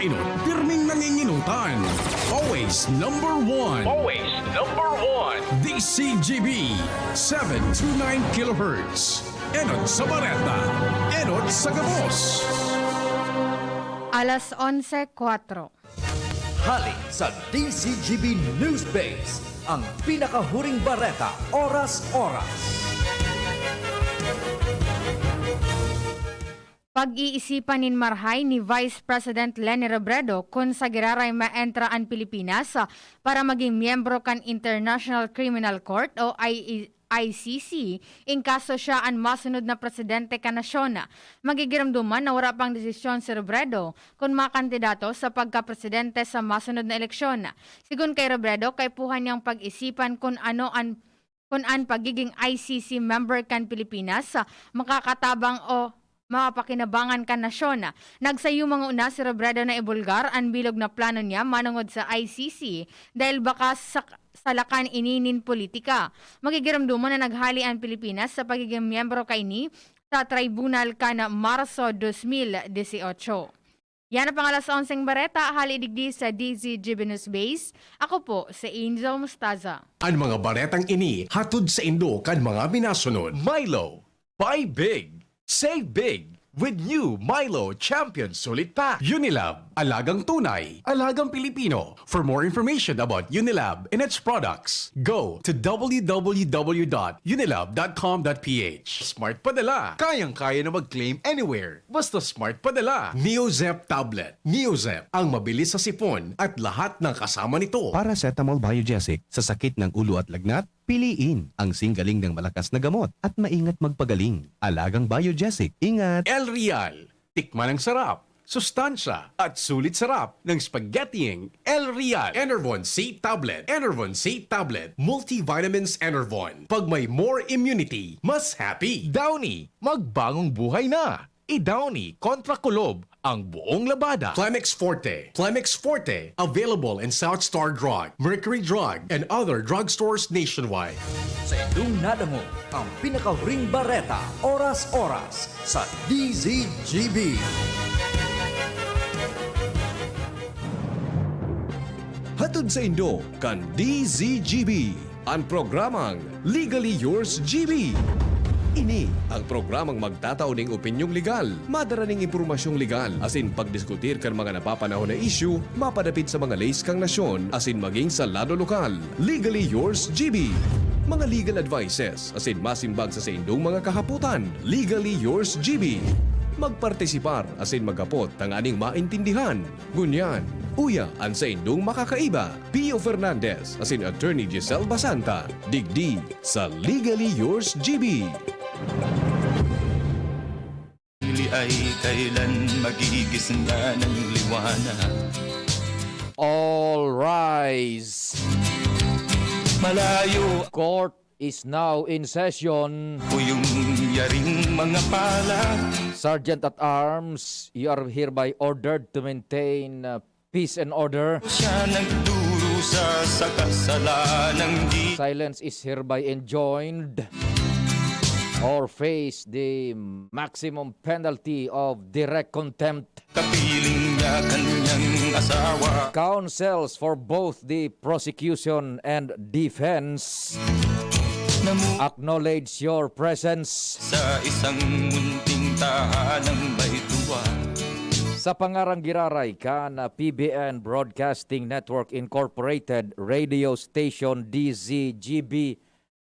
Kainot, pirming nanginginutan. Always number one. Always number one. DCGB 729 kHz. Enot sa Bareta. Enot sa Gabos. Alas 11:04. Halik sa DCGB News Base, ang pinakahuring bareta oras-oras. Pag-iisipan nin marhay ni Vice President Leni Robredo kung sa giraray maentra ang Pilipinas para maging miyembro kan International Criminal Court o ICC in kaso siya ang masunod na presidente ka nasyon. Magigiramduman na wala pang desisyon si Robredo kung makandidato sa pagka-presidente sa masunod na eleksyon. Sigun kay Robredo, kay puhan niyang pag-isipan kung ano ang pagiging ICC member kan Pilipinas makakatabang o mapakinabangan ka nasyon. Nagsayo mga una si Robredo na ibulgar ang bilog na plano niya manungod sa ICC dahil baka salakan ininin politika. Magigiramduman na naghali ang Pilipinas sa pagiging miyembro kaini sa tribunal ka na Marso 2018. Yan ang pangalas 11 bareta, halidigdi sa DZGB News Base. Ako po si Angel Mustaza. Ang mga baretang ini hatod sa Indo kan mga binasunod. Milo, buy big, save big with new Milo Champion Sulit Pack. Unilab, alagang tunay, alagang Pilipino. For more information about Unilab and its products, go to www.unilab.com.ph. Smart padala, kayang-kaya na mag-claim anywhere. Basta smart padala. Neozep Tablet. Neozep, ang mabilis sa sipon at lahat ng kasama nito. Paracetamol Biogesic sa sakit ng ulo at lagnat, piliin ang singgaling ng malakas na gamot at maingat magpagaling. Alagang Biogesic, ingat! El Real, tikman ang sarap, sustansya at sulit sarap ng spaghettiing El Real. Enervon C Tablet. Enervon C Tablet. Multivitamins Enervon. Pag may more immunity, mas happy. Downy, magbagong buhay na. I-Downy kontra kulob ang buong labada. Clemix Forte. Clemix Forte. Available in South Star Drug, Mercury Drug, and other drugstores nationwide. Sa indong nadamo, ang pinakahuring bareta oras-oras sa DZGB. Hatod sa Indo kan DZGB. Ang programang Legally Yours GB. Ini ang programang magtataon ng opinyong legal, madaraning impormasyong legal, asin pagdiskutir kan mga napapanahon na issue, mapadapit sa mga lays kang nasyon, asin maging sa lado lokal. Legally Yours GB. Mga legal advices, asin masimbag sa indong mga kahaputan. Legally Yours GB. Magpartisipar, asin magapot, tanganing maintindihan. Ngunyan, uya ang sa indong makakaiba. Pio Fernandez, asin Attorney Giselle Basanta. Digdi sa Legally Yours GB. Ay kailan magigising na ng liwanag. All rise. Malayo Court is now in session. po yung yaring mga pala. Sergeant at Arms, you are hereby ordered to maintain peace and order. Siya nagdurusa sa kasalanang di Silence is hereby enjoined or face the maximum penalty of direct contempt. kapiling niya kanyang asawa. Counsels for both the prosecution and defense acknowledge your presence. Sa isang munting tahanang baituwa. Sa pangarang giraray ka na PBN Broadcasting Network Incorporated Radio Station DZGB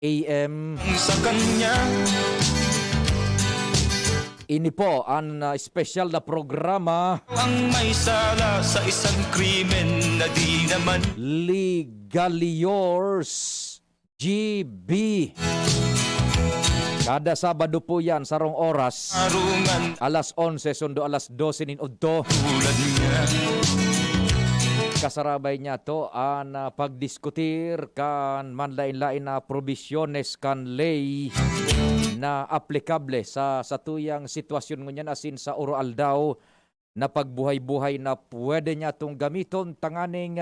AM. Sa kanya Ini po ang special na programa ang may sala sa isang krimen na di naman Legally Yours GB. Kada Sabado po yan, sarong oras. arungan Alas 11, sundo alas 12 nin udto. tulad niya. Kasarabay niya to ang pagdiskutir kan manlain-lain na provisiones kan lay na aplikable sa tuyang sitwasyon ngunyan asin sa uro aldaw na pagbuhay-buhay na pwede niya tong gamiton tanganing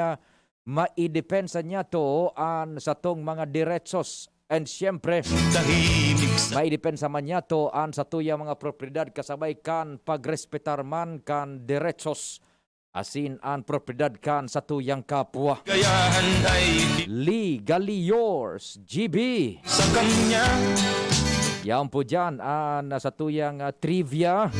maidepensa niya to sa tong mga diretsos. And siyempre, Tahimik sa maidepensa man niya to sa tuyang mga propriedad kasabay kan pagrespetar man kan diretsos asin ang propriedad kan sa tuyang kapwa. Gayahan ay di Legally yours, GB. sa kanya. Yan po dyan ang sa tuyang trivia,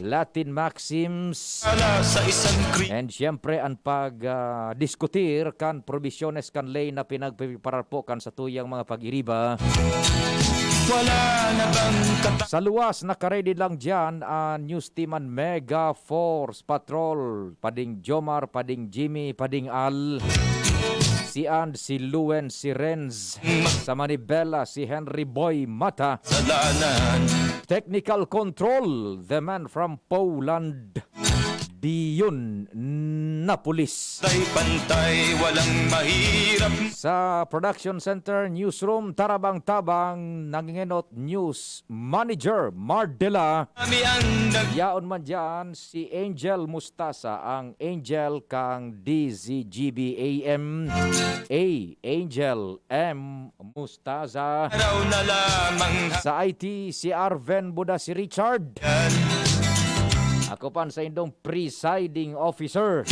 Latin maxims, Ala sa isang and syempre ang pag-diskutir kan provisiones kan lay na pinagpiparar po kan sa tuyang mga pag-iriba. wala na bang Sa luwas, nakaredy lang dyan ang news team and Mega Force Patrol. Pading Jomar, pading Jimmy, pading Al. Si And, si Luen, si Renz. Sa Manibela, si Henry Boy Mata. kasalanan? Technical control, the man from Poland. Dion Napolis. Tay pantay, walang mahirap. Sa Production Center, Newsroom, Tarabang-Tabang, nangingenot News Manager Mardela. Kami ang Yaon man dyan si Angel Mustasa, ang Angel kang DZGB AM. A. Angel M. Mustaza. nagaraw na lamang Sa IT, si Arven Buda, si Richard. yan. Ako pan sa indong presiding officer,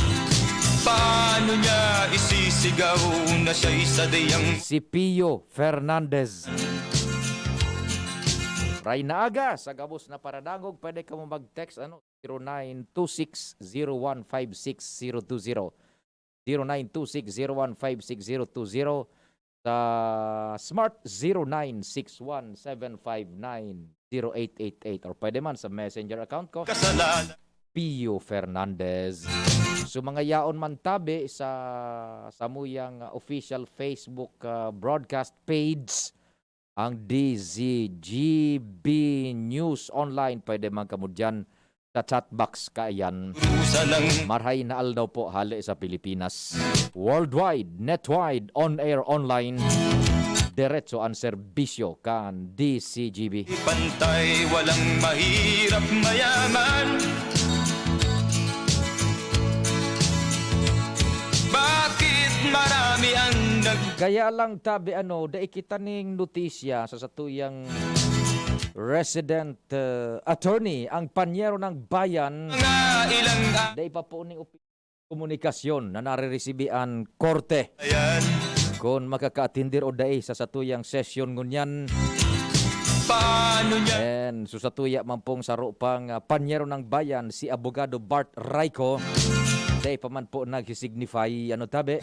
Paano niya isisigaw na siya isa dayang si Pio Fernandez. Ray na aga sa gabos na paradangog, pwede ka mo mag-text 0926-0156-020. 0926-0156-020 sa Smart 0961-759-0888 or pwede man sa messenger account ko, kasalanan. Pio Fernandez. So mga yaon man tabi sa samuyang official Facebook broadcast page, ang DZGB News Online, pwede man kamo dyan sa chatbox kaayan. Rusa ng Marhay na aldaw po hali sa Pilipinas. Worldwide, netwide, on-air, online, diretso ang serbisyo kan DCGB. pantay, walang mahirap mayaman. Bakit marami ang Kaya lang tabi dai kita ning notisya sa satuyang resident attorney, ang panyero ng bayan, nangailang dai pa po ning komunikasyon na nariresibian korte ayan? kung makakaatindir o dai sa satuyang session ngunyan. Paano niya And so satuya man pong saro pang panyero ng bayan, si Abogado Bart Raico, dai pa man po nag-signify tabi,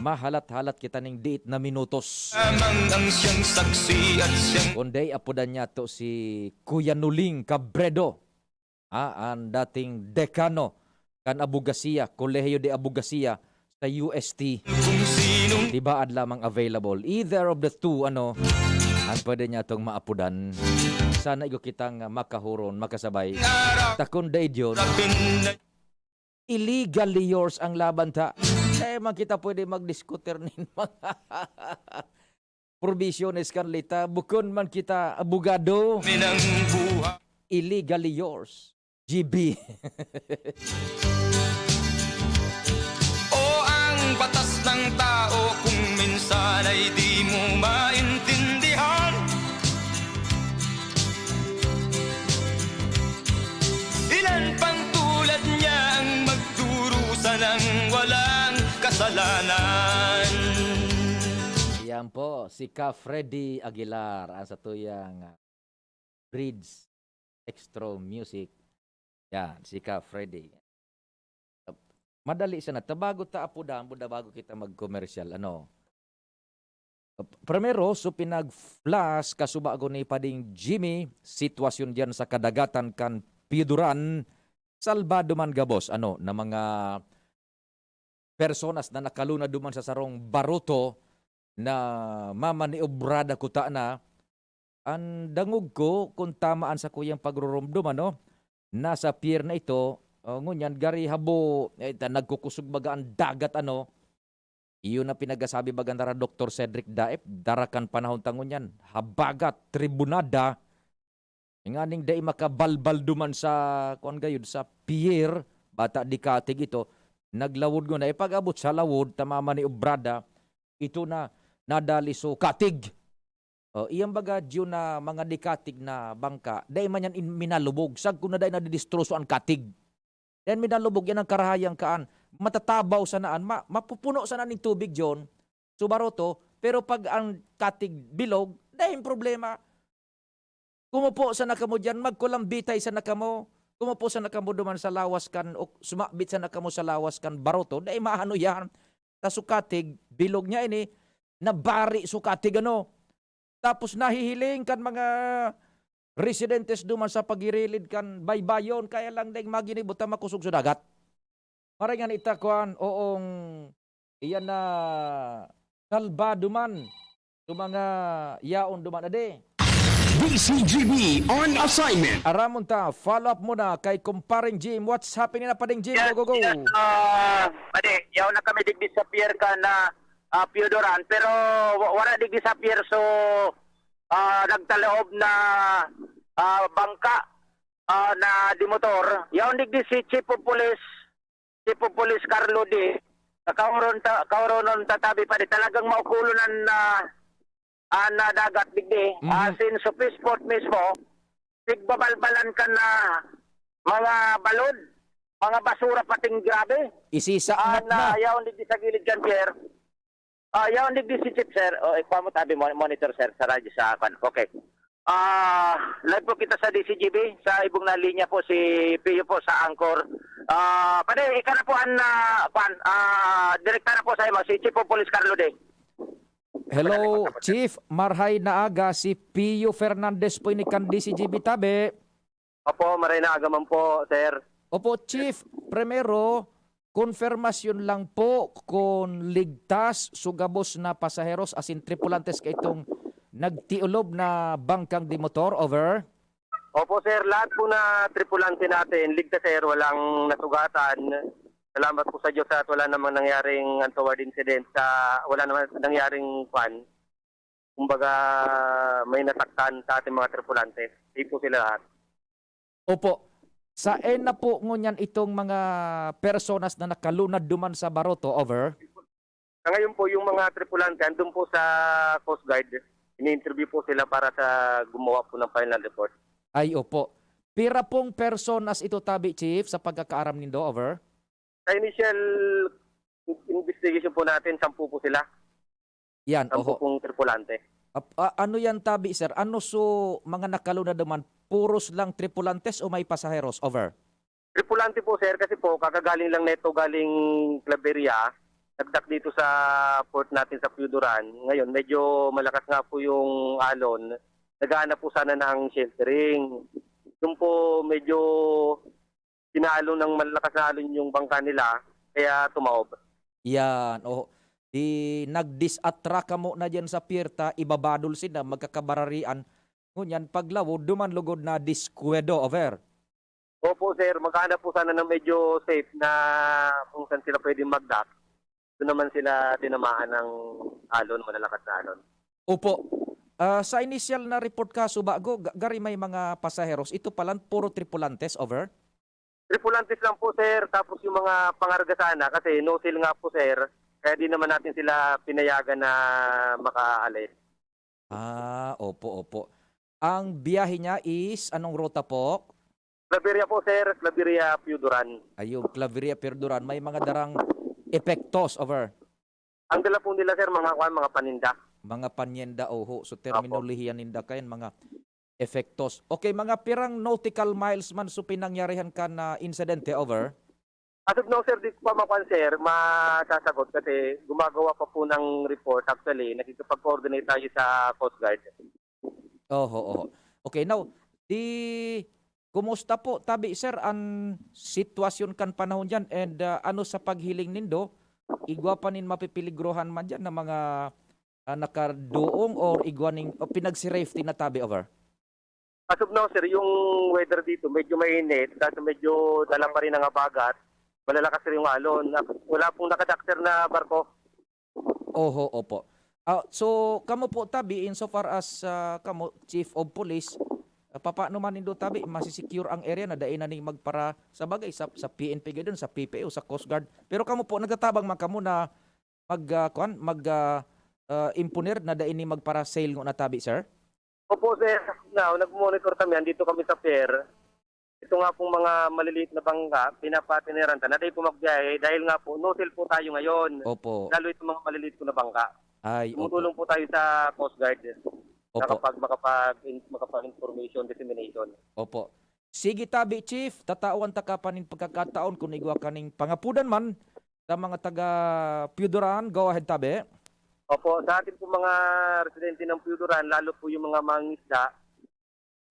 mahalat-halat kita ning diit na minutos. lamang ang siyang saksi at siyang Kunday apodan niya to si Kuya Nuling Cabredo, ang dating dekano kan Abogasiya, Kolehiyo de Abogasiya sa UST. kung sinong Tibaad lamang available. Either of the two, ang pwede niya itong maapudan. Sana igo kitang makahuron, makasabay. araw Takunday diyon, rapin illegally yours ang laban ta. Man kita pwede magdiskutir nin mga provisiones kan lita. Bukon man kita abogado, ng buhay. illegally yours. GB. O ang batas ng tao kung minsan ay di mo maintindihan. Ilan pang tulad niya ang magdurusa ng walang kasalanan. Yan po, si Ka Freddy Aguilar, ang satuyang Breeds Extra Music. Yan, si Ka Freddy. Madali siya na. Tabago ta apudan, buda bago kita mag-commercial. Primero, so pinag-flash kasubago ni Pading Jimmy, sitwasyon diyan sa kadagatan kan Piduran, Salvado man gabos, na mga personas na nakaluna duman sa sarong baruto na mama ni obrada kuta na, ang dangog ko kung tamaan sa kuyang pagrurumdum, nasa pier na ito, ngunyan gari habo, nagkukusog baga ang dagat, iyon na pinagasabi baga dara Dr. Cedric Daep, darakan panahon tangon yan, habagat, tribunada, nganing day makabalbal duman sa, sa pier, bata di katig ito, naglawod ko na, ipag-abot sa lawod, tamama ni obrada, ito na, nadali so katig. Iyang baga diyo na mga dikatig na bangka, day man yan minalubog. Sag kung na day nadidistroso ang katig. then minalubog yan ang karahayang kaan. Matatabaw sa naan, mapupuno sa naan ng tubig John, subaroto, pero pag ang katig bilog, dahil problema. Kumupo sa nakamo dyan, magkulambitay sa nakamo, kumupo sa nakamo duman sa lawas kan, o sumabit sa nakamo sa lawas kan baroto, dahil maano yan. Tasukatig, bilog niya ini, nabari sukatig ano. Tapos nahihiling kan mga residentes duman sa pagirilid kan baybayon, kaya lang dahil maginibuta makusog sa dagat. Maray nga itakuan, oong iyan na kalba duman, yung mga yaon duman ade. DCGB on assignment. Aramon ta, follow up muna kay kumparing Jim. What's happening na pading Jim? Go, go, go. Pwede, yaw na kami digdi sa pier ka na Piodoran, pero wala digdi sa pier, so nagtaloob na bangka na di motor. Yaw digdi si Chief of Police Carlo D. Kauron tatabi pa di talagang maukulunan na dagat digdi. Since sa Fishport mismo, tigbabalbalan ka na mga balod, mga basura pating grabe. Isisakmat na. Yaon digdi sa gilid dyan, sir. Yaon digdi si Chief, sir. Ikaw mo tabi, monitor, sir, sa radyo sa akin. Okay. Live po kita sa DCGB, sa ibong na linya po si Pio po sa Angkor. Pwede, ika na po direkta na po sa imo, si Chief of Police Carlo D. Hello, Chief. Marhay na aga si Pio Fernandez po ni kan DCGB tabi. Opo, maray na agaman po, sir. Opo, Chief. Primero, konfirmasyon lang po kung ligtas sugabos na pasaheros asin tripulantes kay itong nagtiulob na bangkang di motor. Over. Opo, sir. Lahat po na tripulante natin, ligtas, sir. Walang nasugatan. Salamat po sa Diyos at wala namang nangyaring untoward incident. Wala namang nangyaring kumbaga may nasaktan sa ating mga tripulante. Hindi po sila lahat. Opo. Saan na po ngunyan itong mga personas na nakalunad duman sa Baroto? Over. Sa ngayon po, yung mga tripulante, andun po sa Coast Guard. Ini-interview po sila para sa gumawa po ng final report. Ay, opo. Pira pong personas ito tabi, Chief, sa pagkakaaram nindo? Over. Sa initial investigation po natin, 10 po sila. Yan, 10 oho. pong tripulante. Ano yan tabi, sir? Ano so mga nakalunad naman? Puros lang tripulantes o may pasaheros? Over. Tripulante po, sir, kasi po kakagaling lang neto galing Claveria. Nagdak dito sa port natin sa Piodoran. Ngayon, medyo malakas nga po yung alon. Naghahanap po sana ng sheltering. Doon po medyo pinalo ng malakas na alon yung bangka nila, kaya tumaob. Yan, oho. Di nag-disattract mo na dyan sa Pirta, ibabadol sila, magkakabararian. Ngunyan, paglawo, dumanlugod na diskwedo. Over. Opo, sir, maghanap po sana ng medyo safe na kung saan sila pwedeng magdak. Doon naman sila tinamaan ng alon, malalakas na alon. Opo. Sa initial na report ka, Subago, gari may mga pasaheros. Ito palang puro tripulantes. Over. Tripulantes lang po, sir, tapos yung mga pangarga sana, kasi no sale nga po, sir, kaya di naman natin sila pinayagan na makaalis. Opo. Ang biyahe niya is, anong ruta po? Claveria po, sir, Claveria, Piodoran. Ayun, Claveria, Perduran. May mga darang epektos. Over. Ang dala po nila, sir, mga paninda. Mga panyenda, oho. So, terminolohiyan ninda kayan, mga efektos. Okay, mga pirang nautical miles man so pinangyarihan ka na insidente. Over. As of now, sir, di ko pa sir, masasagot kasi gumagawa pa po ng report. Actually, nakikipag-coordinate tayo sa Coast Guard. Oho. Okay, now, kumusta po, tabi, sir, ang sitwasyon kan panahon dyan and ano sa paghiling nindo, igwa pa nin mapipiligrohan man dyan na mga nakadoong or igwa ning pinag-safety na tabi. Over. As of now, sir, yung weather dito medyo mainit kasi medyo dala pa rin ang abagat. Malalakas rin yung alon. Wala pong nakadakter na barko. Oho, opo. So, kamo po tabi, insofar as kamo, Chief of Police, paano man nindo tabi, masisecure ang area na dainan ning magpara sa bagay, sa PNP gayun, sa PPO, sa Coast Guard. Pero kamo po, nagtatabang man kamo na impunir na daini magpara sail ngo na tabi, sir? Opo, sir. Now, nag-monitor kami. Andito kami sa pier. ito nga pong mga maliliit na bangka, pinapatineranta na tayo po magbiyahe dahil nga po, no-till po tayo ngayon. Opo. Lalo itong mga maliliit po na bangka. Ay, opo. Tumutulong po tayo sa Coast Guard Opo. na makapag-information dissemination. Opo. Sige tabi, Chief. Tatawan ta ka panin pagkakataon kung igwa kaning pangapudan man sa mga taga Piudoran. Go ahead, tabi. Opo, sa atin po mga residente ng Piudoran, lalo po yung mga mangisda,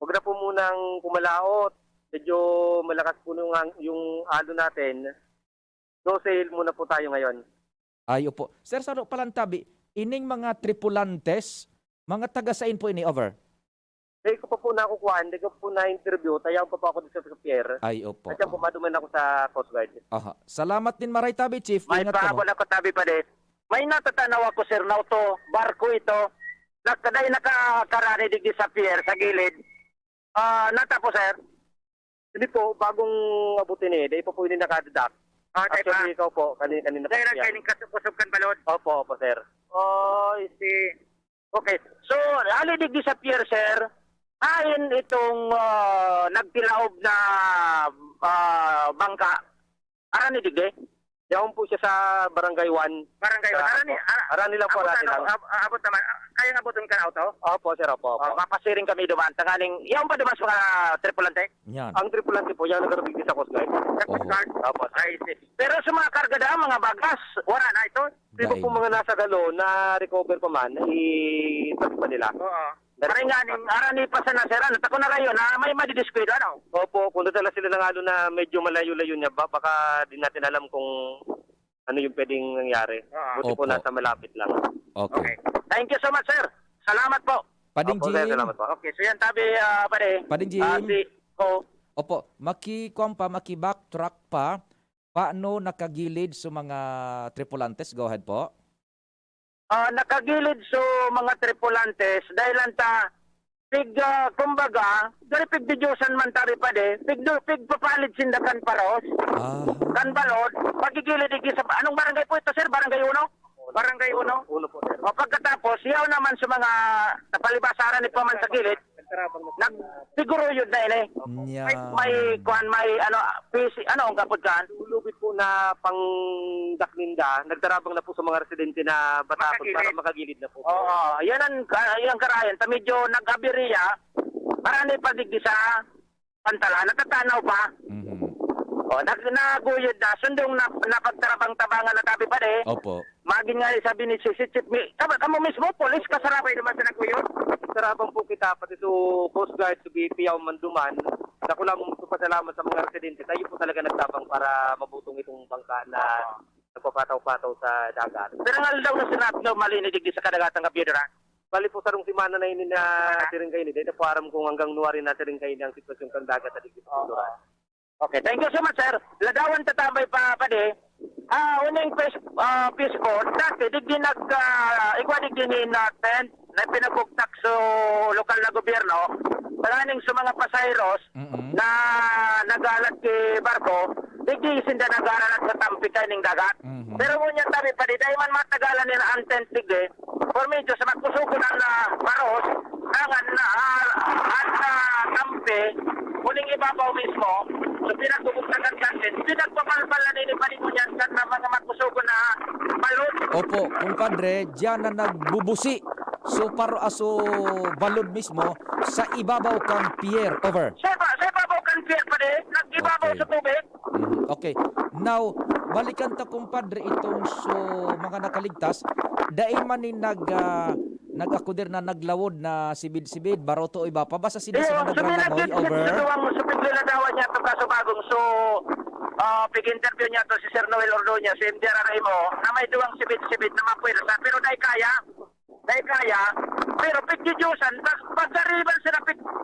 huwag na po munang kumalaot. Medyo malakas po yung alo natin. No sail muna po tayo ngayon. Ay, opo. Sir, sano palang tabi? Ining mga tripulantes, mga taga sain po ini, over. Hindi ko pa po nakukuha, hindi ko po na-interview. Tayaw pa po ako dito sa pier. Ay, opo. At yan, pumaduman ako sa Coast Guard. Aha. Salamat din maray tabi, Chief. May Ingat po, no? pahabol ako tabi pa din. May natatanaw ako, sir, na ito, barko ito. Nakaday nakakarani digdi sa pier, sa gilid. Natapo, sir. Hindi po, bagong abutin dahil po hindi nakadadak. Actually, ikaw po, kanina po yan. Kaya kasubkan balot? Opo, sir. Oh, isi. Okay. So, ali digdi sa pier, sir. Ayon itong nagtilaob na bangka. Arani digdi? Yaon po siya sa Barangay 1. Barangay 1? Arani lang po natin lang. Abot naman. Kaya abutin ka na auto? Opo, sir. Opo. Mapasiring kami dumaan. Tangaling, yaon pa dumaan sa mga tripulante? Yan. Ang tripulante po, yan nagkarabig sa Coast Guard. Sa Coast Guard? Opo. Pero sa mga kargada, mga bagas, wala na ito. Di ba po mga nasa galo na recover pa man, itabi pa nila? Oo. Parang nga, arani pa sa naseran. At ako na kayo na may madidiskwid, ano? Opo, kung nadala sila ng ano na medyo malayo-layo niya, baka di natin alam kung ano yung pwedeng nangyari. Buti po Opo. nasa malapit lang. Okay. Thank you so much, sir. Salamat po. Pading Opo, Jim. sir, salamat po. Okay, so yan tabi, pare. Pading Jim. Opo, maki-backtrack pa. Paano nakagilid sa mga tripulantes? Go ahead po. Nakagilid so mga tripulantes dahil anta kumbaga dari pigdiyosan man tari pa de papalit sindakan paros kan balod pagigilid igi sa anong barangay po ito, sir? Barangay 1? Barangay 1? Uno po, sir. Pagkatapos yaw naman sa mga napalibasaran ni paman sa gilid siguro yun na ini may PC ang kapod kan lubit po na pangdakninda nagtarabang na po sa mga residente na batapos para makagilid na po. Oo, yan ang karayan ta medyo nag-abiriya marami pa digdi sa pantala natatanaw pa. Naguyod na sundong napagtarabang-tabangan na tabi pa de. Opo. Magin nga sabi ni Chief kamo mismo polis kasarapay naman sa naguyod. Sarabang po kita pati to Coast Guard to BP Manduman. Ako lang pasalamat sa mga residente. Tayo po talaga nagtabang para mabutong itong bangka na nagpapataw-pataw sa dagat. Pero nga daw na sinap na malinig di sa kadagatang kapidra. Bali po sarong simana na ini na tiringkay ni. Dahil po aram kung hanggang nuwari na tiringkay ni ang sitwasyon ng dagat at digit sa Okay, thank you so much, sir. Ladawan tatabay pa de. Uning peace court, dati digdi digdi ni tent na pinabugtak sa lokal na gobyerno. Maraming sa mga pasayros na nagalat kay barko, digdi sinda nagalat sa tampikay ng dagat. Pero ngunyan tabi pa di, dahil man matagalan nila ang tent digdi, for medyo sa magpusuko na paros, angan na tampi, uning ibabaw mismo, so pinagpupugtakan natin, pinagpapalpal na nini pa rin mo yan sa mga magpusuko na balon. Opo, kumpadre, diyan na nagbubusi. So balon mismo sa ibabaw kang pier. Over. Sa ibabaw kang pier pa rin, nag-ibabaw Okay. sa tubig. Okay. Now, balikan ta kumpadre itong mga nakaligtas. Dahil man ni nag-akudir na naglawod na sibid-sibid, baroto iba pa. Basta sila sa nagrangamoy. Over. Supigiladawan niya ito kaso bagong pig-interview niya to si Sir Noel Ordoña, si MD Araimo, na may duwang sibid-sibid na mapwera. Pero dahil kaya, pero pigdidyusan, pagkariban sila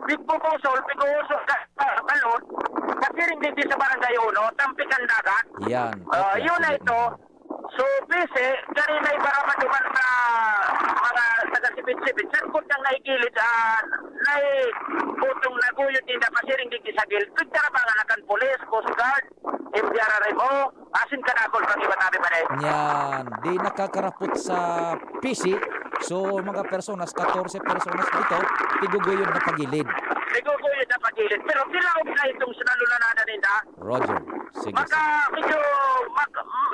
pigpupusol, pig-uusol balon, kasiring digdi sa barangay 1, tampikan dagat. Yan. Yun na ito. So, please, karinay para maduman sa mga taga-sipit-sipit. Sirkot nang naigilid, putong naguyod din na pasiring digdi sa gilid. Pagtarabangan akan polis, Coast Guard, MDR Araimo, asin ka na ako pag iba tabi pa rin. Yan. Di nakakarapot sa PC So mga personas, 14 personas dito, tiguguyod na pagilid. Siguguyod na pagilid. Pero tilaog na itong sinalulananan nila. Roger. Sige. Maka medyo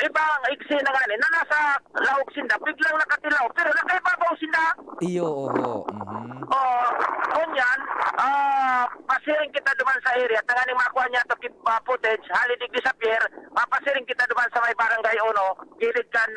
ibang iksi na gani na nasa laog sinda biglang nakatilaw pero nakaibabaw sinda. Iyo, oho. Kunyan, pasiring kita duman sa area tanganing makuha niya to footage halidig disappear, mapasiring kita duman sa may barangay Uno, gilid kan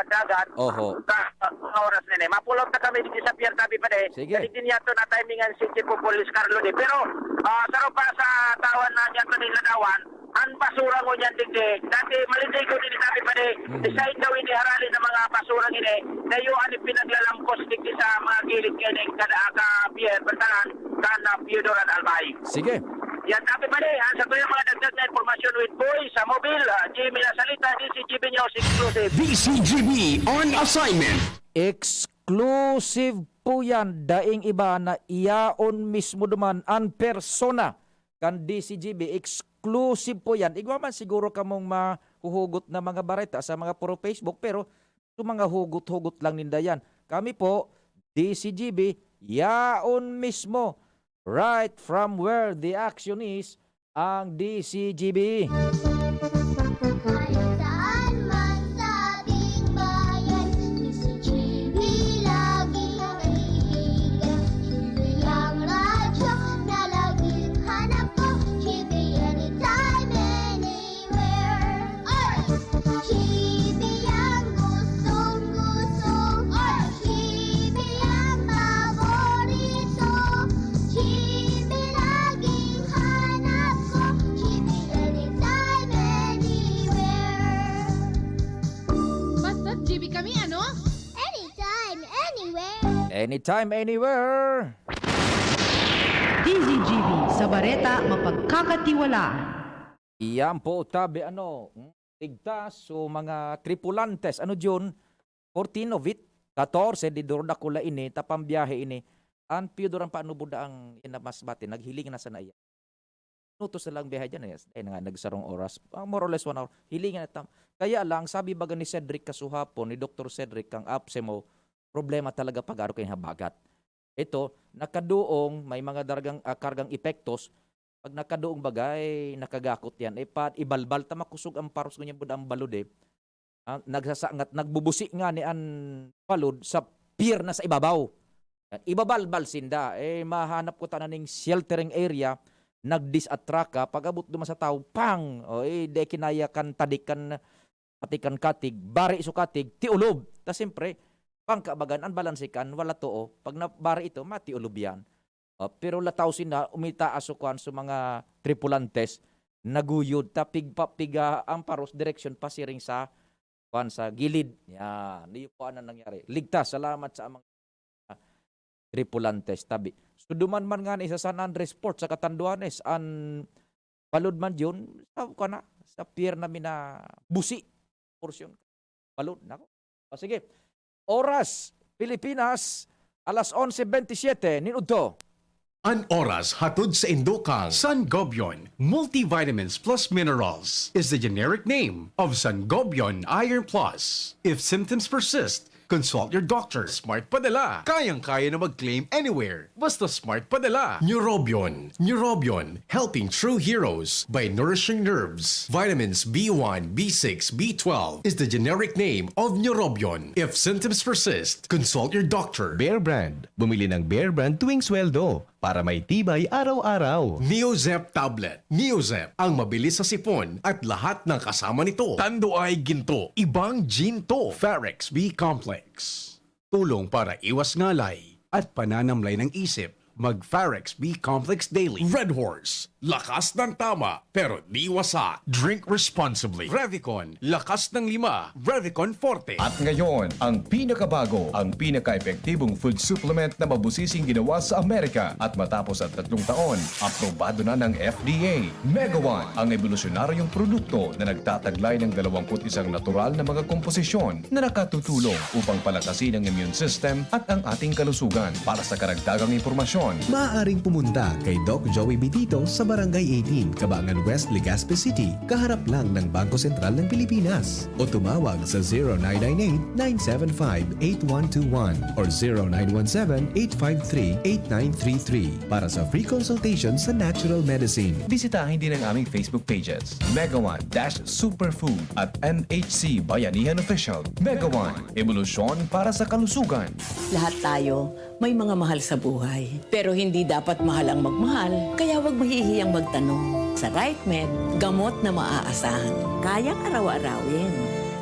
dagat. Oho. Mga oras nene. Mapulog na kami disappear tabi pa de. Sige. Hindi niya to na timingan si Chief of Police Carlo de. Pero saro pa sa tawan na niya to nila dawan, ang basura mo niyan digdig. Dati malindig ko din sabi pa de. Decide daw ini harali ng mga basura ini. Dayo ani pinaglalangkos digdi sa mga gilid kini kada aka pier bertalan kana Piudoran Albay. Sige. Yan sabi pa de, sa tuyo mga dagdag na informasyon with Boy sa mobile, Jimmy Lasalita, DCGB News Exclusive. DCGB on assignment. Exclusive po yan. Daing iba na iyaon mismo duman ang persona kan DCGB. Exclusive po yan. Igwa man siguro kamong mahuhugot na mga bareta sa mga puro Facebook, pero yung mga hugot-hugot lang ninda yan. Kami po, DCGB, yaon mismo. Right from where the action is, ang DCGB. Saan man sa ating bayan, DCGB lagi kaibigan. GB ang radyo na laging hanap ko, GB anytime, anywhere. GB ang gustong-gusto, GB ang paborito, GB laging hanap ko, GB anytime, anywhere. Basta't GB kami, ano? Anytime, anywhere. Anytime, anywhere. DZGB, sa Bareta, mapagkakatiwalaan. Iyan po, tabi, tigtas, so mga tripulantes, June, 14 of it, 14, di durda kula ini, tapambiyahe ini, ang Piudoran Panubuda ang inamasbate, naghiling na sa naiya. Nutos na lang biyahe dyan, ay nga, nagsarong oras, more or less 1 hour, hilingan na tam. Kaya lang, sabi baga ni Cedric Kasuhapon, ni Dr. Cedric, kang apse mo, problema talaga pag-aro kayo habagat. Ito, nakaduong, may mga kargang epektos, pag nakaduong bagay, nakagakot yan. Ibalbal, tamakusog ang paros ganyan po ang balod nagsasangat, nagbubusi nga ni an balod sa pier na sa ibabaw. Ibabalbal sinda. Mahanap ko tananing sheltering area, nagdisatraka, pag-abot duman sa tao, pang! De kinaya kan tadikan, patikan katig, bari iso katig, tiulob. Ta siyempre, pangkabagan, ang balansikan, wala to. Pag nabari ito, matiulob yan. Pero lataw sina, umitaas sukuan sa mga tripulantes, naguyod, tapig-papiga ang paros, direksyon pasiring sa gilid. Yan, niyo po ano nangyari. Ligtas, salamat sa mga tripulantes, tabi. Suduman man nga ni sa San Andres Port, sa Catanduanes, ang balod man yun, sa pier namin na busi, porsyon. Balod, nako. Sige. Oras, Pilipinas, alas 11:27, ninudto. An oras hatod sa Indokang. Sangobion Multivitamins Plus Minerals is the generic name of Sangobion Iron Plus. If symptoms persist, consult your doctor. Smart Padala. Kayang-kaya na mag-claim anywhere. Basta Smart Padala. Neurobion. Neurobion, helping true heroes by nourishing nerves. Vitamins B1, B6, B12 is the generic name of Neurobion. If symptoms persist, consult your doctor. Bear Brand. Bumili ng Bear Brand tuwing sweldo para may tibay araw-araw. Neozep Tablet. Neozep, ang mabilis sa sipon at lahat ng kasama nito. Tando ay ginto. Ibang ginto. Farex B Complex. Tulong para iwas ngalay at pananamlay ng isip. Mag-Farex B Complex Daily. Red Horse. Lakas ng tama, pero di wasa. Drink responsibly. Revicon. Lakas ng 5. Revicon Forte. At ngayon, ang pinakabago, ang pinaka-epektibong food supplement na mabusising ginawa sa Amerika at matapos ang 3 taon, aprobado na ng FDA. Mega One, ang evolusyonaryong produkto na nagtataglay ng 21 natural na mga komposisyon na nakatutulong upang palakasin ang immune system at ang ating kalusugan. Para sa karagdagang impormasyon, impormasyon. Maaaring pumunta kay Doc Joey Bitito sa Barangay 18, Cabangan West, Legazpi City, kaharap lang ng Bangko Sentral ng Pilipinas. O tumawag sa 0998-975-8121 or 0917-853-8933 para sa free consultation sa Natural Medicine. Bisitahin din ang aming Facebook pages, Mega One Superfood at NHC Bayanihan Official. Mega One, ebolusyon para sa kalusugan. Lahat tayo may mga mahal sa buhay. Pero hindi dapat mahal ang magmahal, kaya huwag mahihiyang magtanong. Sa RightMed, gamot na maaasahan. Kayang araw-arawin.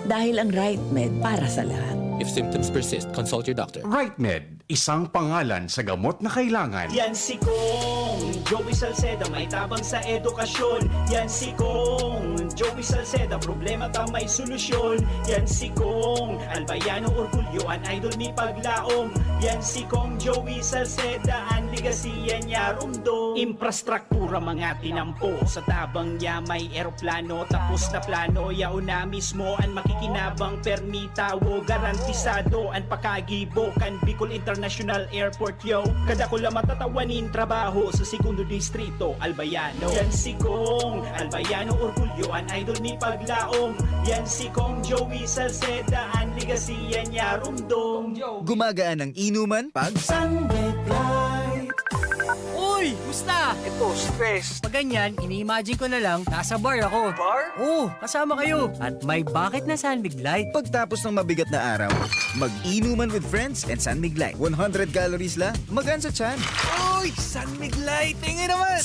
Dahil ang RightMed para sa lahat. If symptoms persist, consult your doctor. RightMed, isang pangalan sa gamot na kailangan. Yan si Kong Joey Salceda, may tabang sa edukasyon. Yan si Kong Joey Salceda, problema ka may solusyon. Yan si Kong Albayano Orgulyo, an idol ni Paglaom. Yan si Kong Joey Salceda, ang ligasiya niya rumdo. Infrastruktura mga tinampo, sa tabang niya may eroplano. Tapos na plano, yaon na mismo ang makikinabang permita. Wo garantisado ang pakagibo kan Bicol International Airport, yo. Kada ko lang matatawanin trabaho sa segundo distrito, Albayano. Yan si Kong Albayano Orgulyo, an idol ni Paglaom. Yan si Kong Joey Salceda, ang ligasiya niya rumdong. Gumagaan ang inuman pag Sunday Flight. Uy! Musta? Ito, stress. Pag ganyan, ini-imagine ko na lang, nasa bar ako. Bar? Oo, kasama kayo. At may bucket na San Mig Light. Pagtapos ng mabigat na araw, mag-inuman with friends and San Mig Light. 100 calories lang, magaan sa tiyan. Uy! San Mig Light! Tingin naman!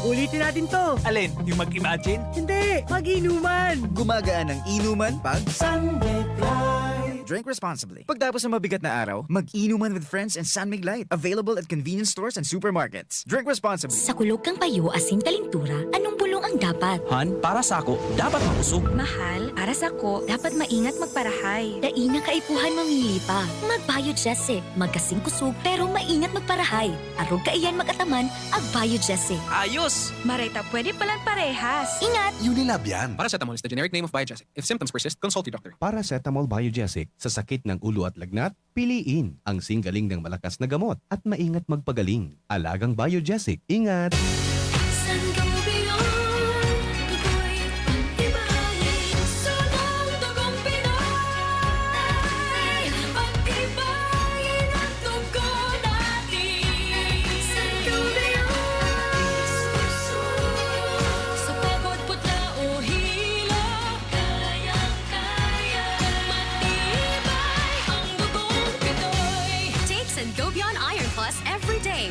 Ulitin natin to. Alin? Yung mag-imagine? Hindi! Mag-inuman! Gumagaan ang inuman pag Sunday Flight. Drink responsibly. Pagtapos ng mabigat na araw, mag-inuman with friends and San Mig Light. Available at convenience stores and supermarkets. Drink responsibly. Sa kulog kang payo asin kalintura, anong bulong ang dapat? Han, para sa ako, dapat makusog. Mahal, para sa ko, dapat maingat magparahay. Daina kaipuhan mamili pa. Mag-Biogesic. Magkasing kusog, pero maingat magparahay. Arog kaiyan mag-ataman, ag-Biogesic. Ayos! Marita, pwede palang parehas. Ingat! Unilab yan. Paracetamol is the generic name of Biogesic. If symptoms persist, consult your doctor. Paracetamol Biogesic. Sa sakit ng ulo at lagnat, piliin ang singgaling ng malakas na gamot at maingat magpagaling. Alagang Biogesic. Ingat!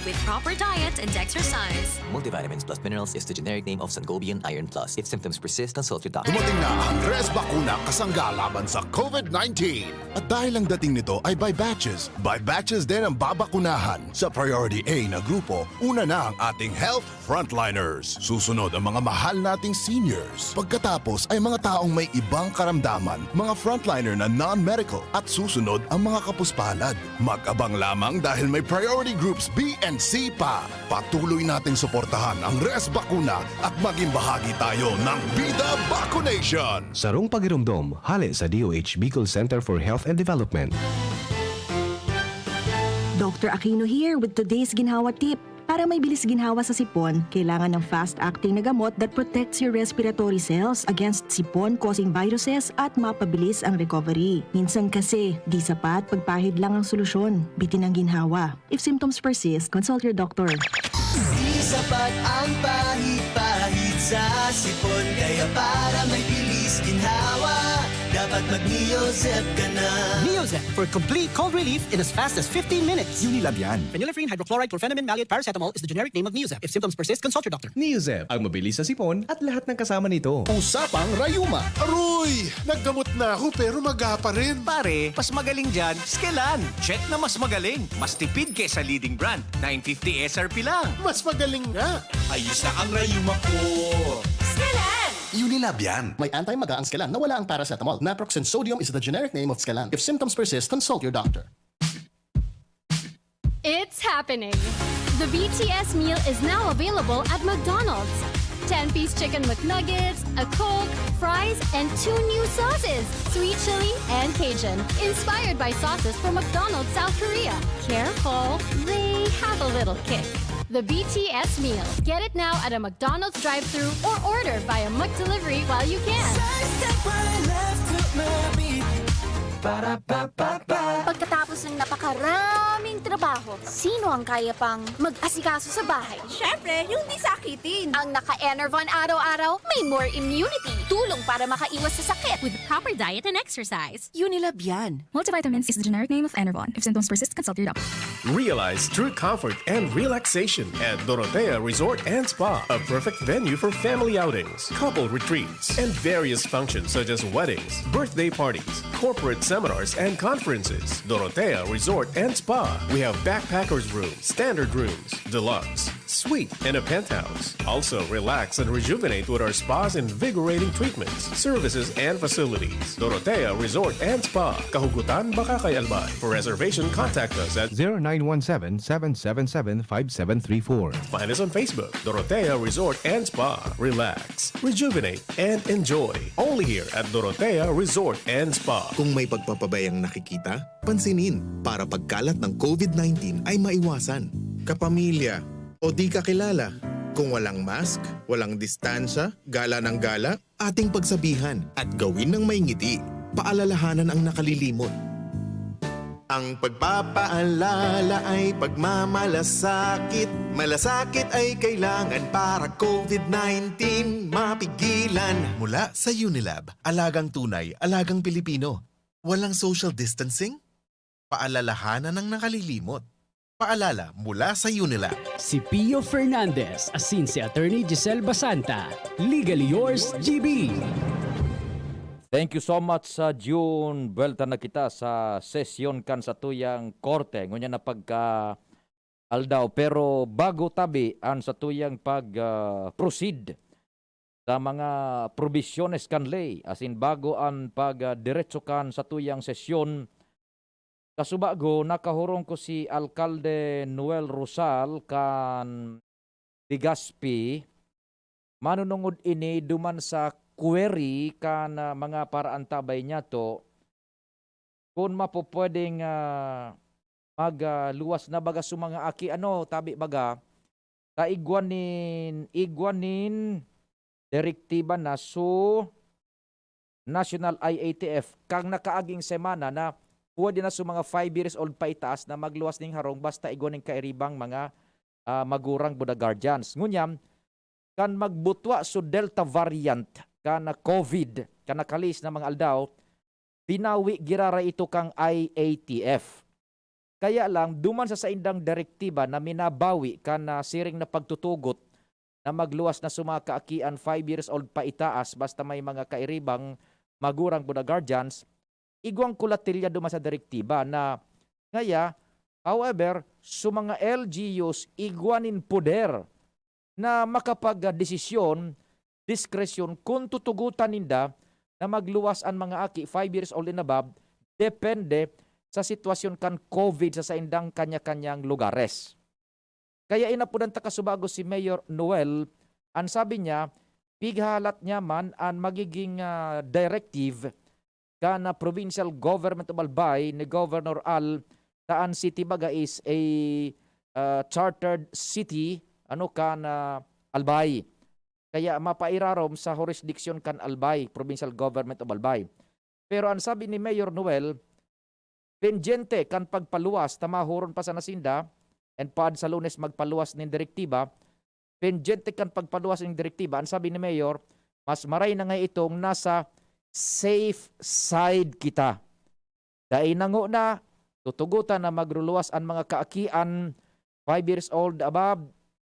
With proper diet and exercise. Multivitamins plus minerals is the generic name of Sangobion Iron Plus. If symptoms persist, consult your doctor. Dumating na ang Res Bakuna kasangga laban sa COVID-19. At dahil ang dating nito ay by batches. By batches din ang babakunahan. Sa Priority A na grupo, una na ang ating health frontliners. Susunod ang mga mahal nating seniors. Pagkatapos ay mga taong may ibang karamdaman, mga frontliner na non-medical. At susunod ang mga kapuspalad. Mag-abang lamang dahil may priority groups B and C pa. Patuloy nating suportahan ang Res Bakuna at maging bahagi tayo ng Bida Vaccination. Sarong pagirumdom, hali sa DOH Bicol Center for Health and Development. Dr. Aquino here with today's ginhawa tip. Para may bilis ginhawa sa sipon, kailangan ng fast-acting na gamot that protects your respiratory cells against sipon-causing viruses at mapabilis ang recovery. Minsan kasi, di sapat pagpahid lang ang solusyon. Bitin ang ginhawa. If symptoms persist, consult your doctor. Di sapat ang pahid-pahid sa sipon, kaya para may bilis ginhawa, dapat mag-Neozep ka na. Neozep for complete cold relief in as fast as 15 minutes. Unilab yan. Phenylephrine, hydrochloride, chlorpheniramine, maleate, paracetamol is the generic name of Neozep. If symptoms persist, consult your doctor. Neozep, ang mabilis sa sipon at lahat ng kasama nito. Usapang Rayuma. Aroy! Naggamot na ako pero maga pa rin. Pare, mas magaling dyan, Skelan. Check na mas magaling. Mas tipid kesa leading brand. 950 SRP lang. Mas magaling nga. Ayos na ang Rayuma ko. Skelan! Unilab yan. May anti-maga ang Skelan na wala ang paracetamol. Naproxen sodium is the generic name of Skelan. If symptoms persist, consult your doctor. It's happening! The BTS meal is now available at McDonald's. 10-piece chicken McNuggets, a Coke, fries, And 2 new sauces, sweet chili and Cajun, inspired by sauces from McDonald's South Korea. Careful, they have a little kick. The BTS meal. Get it now at a McDonald's drive-thru or order via McDelivery while you can. Pagkatapos ng napakaraming trabaho, sino ang kaya pang mag-asikaso sa bahay? Siyempre, yung di sakitin. Ang naka-Enervon araw-araw, may more immunity. Tulong para makaiwas sa sakit. With proper diet and exercise. Unilab yan. Multivitamins is the generic name of Enervon. If symptoms persist, consult your doctor. Realize true comfort and relaxation at Dorotea Resort and Spa, a perfect venue for family outings, couple retreats, and various functions such as weddings, birthday parties, corporate seminars, and conferences. Dorotea Resort and Spa. We have backpackers rooms, standard rooms, deluxe, suite, and a penthouse. Also, relax and rejuvenate with our spa's invigorating treatments, services, and facilities. Dorotea Resort and Spa. Kahugutan, Bakakay, Albay. For reservation, contact us at 0917-777-5734. Find us on Facebook, Dorotea Resort and Spa. Relax, rejuvenate, and enjoy. Only here at Dorotea Resort and Spa. Kung may pagpapabayang nakikita, pansinin para pagkalat ng COVID-19 ay maiwasan. Kapamilya o di kakilala, kung walang mask, walang distansya, gala ng gala, ating pagsabihan at gawin ng may ngiti. Paalalahanan ang nakalilimot. Ang pagpapaalala ay pagmamalasakit. Malasakit ay kailangan para COVID-19 mapigilan. Mula sa Unilab, alagang tunay, alagang Pilipino. Walang social distancing? Paalalahanan ng nakalilimot. Paalala mula sa Unilab. Si Pio Fernandez, asin si Attorney Giselle Basanta. Legally yours, GB. Thank you so much sa June. Buelta na kita sa sesyon kan sa tuyang korte. Ngunya na pagka aldaw. Pero bago tabi an sa tuyang pag-proceed sa mga provisiones kan lay. As in bago an pag-diretso kan sa tuyang sesyon. Kasubago, nakahurong ko si Alcalde Noel Rosal kan Legazpi. Manunungod ini duman sa query kan mga paraan tabay niya to kung mapupwedeng magluwas na baga sa mga aki tabi baga ta igwanin direktiba na so National IATF kang nakaaging semana na pwede na sa mga 5 years old pa itaas na magluwas ning harong basta igwaning kairibang mga magurang buda guardians. Ngunyam kan magbutwa so Delta variant kana COVID, kana kalis na mga aldaw, pinawi girara ito kang IATF. Kaya lang, duman sa indang direktiba na minabawi kana siring na pagtutugot na magluwas na sumakaakian 5 years old pa itaas basta may mga kairibang magurang buda guardians, igwang kulatilya duman sa direktiba na ngaya, however, sa mga LGUs, igwanin poder na makapag-desisyon diskresyon kung tutugutan ninda na magluwas ang mga aki 5 years old and above depende sa sitwasyon kan COVID sa indang kanya-kanyang lugares. Kaya inapunan ta kasubago si Mayor Noel, ang sabi niya, pighalat niya man ang magiging directive kana provincial government of Albay ni Governor Al taan city baga is a chartered city kana Albay. Kaya mapairarom sa jurisdiction kan Albay, Provincial Government of Albay. Pero ang sabi ni Mayor Noel, pendyente kan pagpaluwas, tamahuron pa sa nasinda, and paad sa Lunes magpaluwas ng direktiba, pendyente kan pagpaluwas ng direktiba, ang sabi ni Mayor, mas maray na nga itong nasa safe side kita. Dahil nango na, tutugutan na magruluwas ang mga kaakian, 5 years old above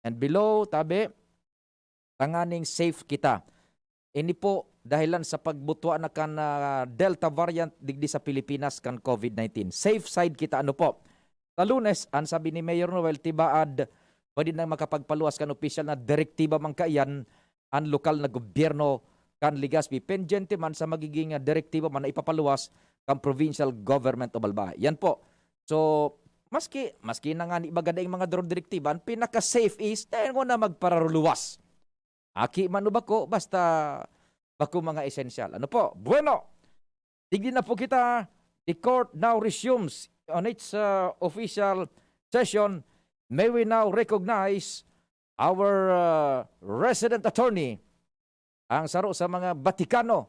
and below, tabi, tanganing safe kita. Ini po dahilan sa pagbutwa na kan Delta variant digdi sa Pilipinas kan COVID-19. Safe side kita po. Sa Lunes, ang sabi ni Mayor Noel, tibaad, pwede na makapagpaluwas kan opisyal na direktiba man kaiyan ang lokal na gobyerno kan Legazpi. Pendyente man sa magiging direktiba man na ipapaluwas kan Provincial Government of Albay. Yan po. So, maski na nga ni bagada yung mga direktiba, ang pinaka-safe is dahil mo na magpararuluwas. Aki man ba ko, basta Bako mga esensyal. Ano po? Bueno, tignan na po kita. The court now resumes on its official session. May we now recognize our resident attorney, ang saro sa mga Batikano,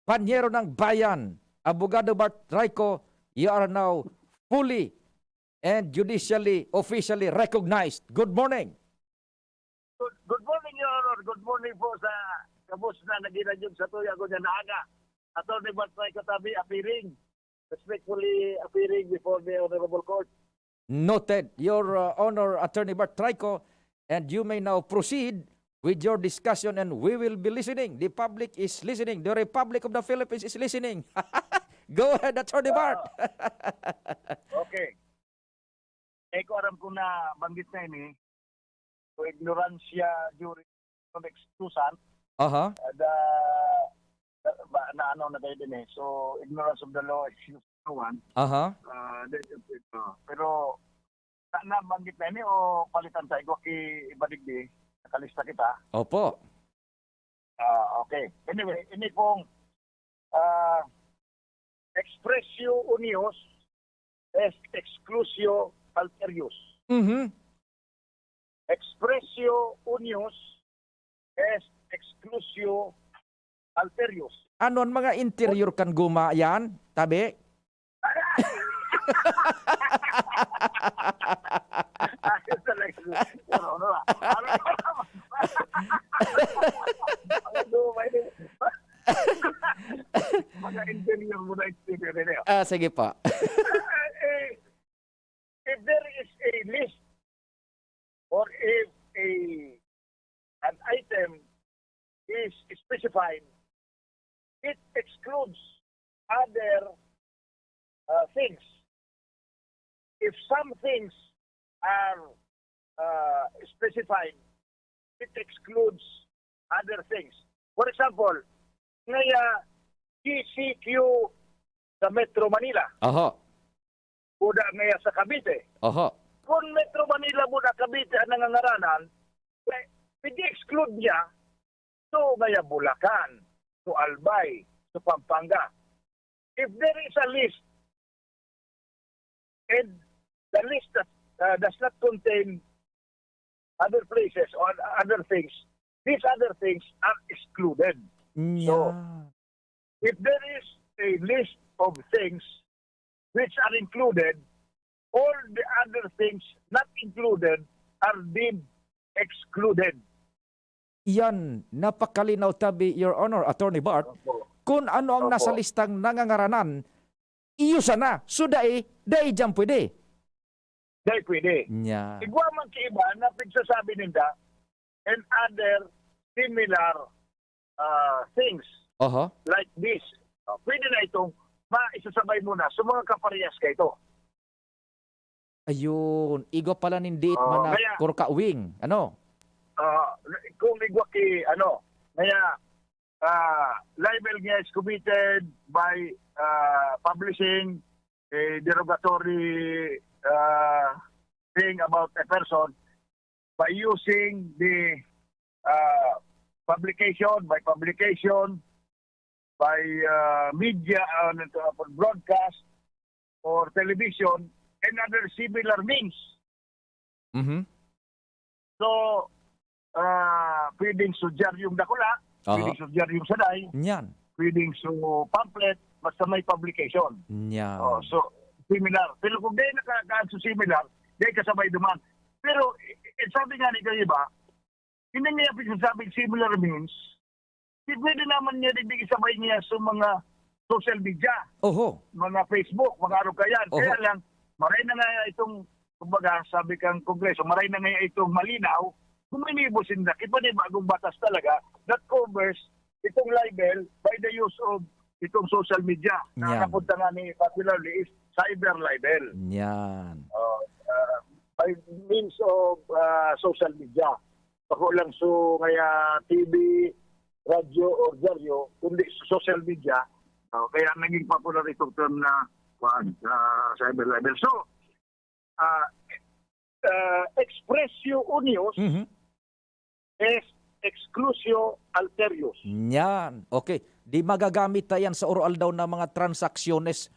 panyero ng bayan, Abogado Bart Raico. You are now fully and judicially, officially recognized. Good morning. Good morning, Your Honor. Good morning po sa kabus na naginadyog sa tuya ko na naaga. Attorney Bart Raico Tabi appearing, respectfully appearing before the Honorable Court. Noted, Your Honor, Attorney Bart Raico, and you may now proceed with your discussion and we will be listening. The public is listening. The Republic of the Philippines is listening. Go ahead, Attorney Bart. Okay. Ko aram ko na banggit na ini, so ignorancia during excusan, na ano na kayo din so ignorance of the law, excuse no one. Pero na banggit na ini o palitan sa iko ibadigdi, nakalista kita. Opo. Okay. Anyway, ini pong expressio unius est exclusio alterius. Expressio unius est exclusio alterius. Ano ang mga interior kan guma yan? Tabi? Mga interior mo na exterior nila. Sige pa. If there is a list or if an item is specified, it excludes other things. If some things are specified, it excludes other things. For example, ngaya GCQ sa Metro Manila. Buda ngaya sa Cavite. Kung Metro Manila buda Cavite ang nangangaranan, pidi-exclude niya to ngaya Bulacan, to Albay, to Pampanga. If there is a list and the list does not contain other places or other things, these other things are excluded. So, if there is a list of things which are included, all the other things not included are deemed excluded. Yan, napakalinaw tabi, Your Honor, Attorney Bart. Kung ano ang nasa listang nangangaranan, iyo sana. So, dai dyan pwede. Dai pwede. Igwa man kiiba na pagsasabi ninda and other similar things like this. Pwede na itong maisasabay muna sa mga kaparehas ka ito. Ayun, igo pala nindiit man na kurka wing. Ano? Kung igwa ki, libel niya is committed by publishing a derogatory thing about a person by using the publication, by media, broadcast, or television, and other similar means. So, pwedeng sudyar yung dakula, pwedeng sudyar yung saday, pwedeng pamphlet, basta may publication. So, similar. Pero kung di nakakaanso similar, di kasabay duman. Pero, sabi nga ni kayo ba, hindi niya pinasabing similar means, pwede naman niya din isabay niya sa mga social media. Mga Facebook, mga araw kayan. Kaya lang, maray na nga itong, kumbaga, sabi kang Kongreso, maray na nga itong malinaw, kung may nibusin na, iba na bagong batas talaga that covers itong libel by the use of itong social media. Na napunta nga ni popularly is cyber libel. By means of social media. Ako lang kaya TV, radyo, or dyaryo, kundi social media. Kaya naging popular itong term na cyber libel. So, expressio unius is exclusio alterius. Yan. Okay. Di magagamit ta yan sa oral daw na mga transaksyones.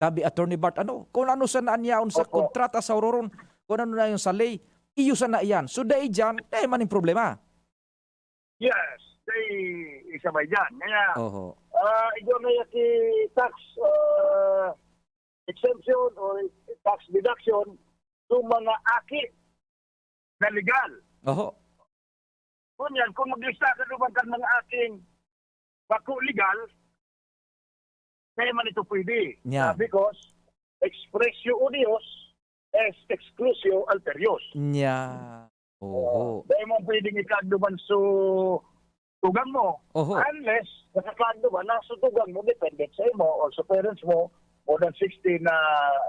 Sabi Attorney Bart, kung ano sa naanyaon sa kontrata sa ororon, kung ano na yung sa lay, iyusan na yan. So dahil dyan, maning problema. Yes, isa ba dyan? Kaya, Oho. ito na yung tax exemption or tax deduction sa mga aki na legal. Oho. Kunyan, kung maglista ka naman ka mga aking bako legal, kaya man ito pwede. Yeah. Because expressio unius es exclusio alterius. Nya. Oho. Dahil mo pwedeng ikagduman sa tugang mo. Oho. Unless nakakagduman na sa tugang mo, dependent sa imo or sa parents mo, more than 16 na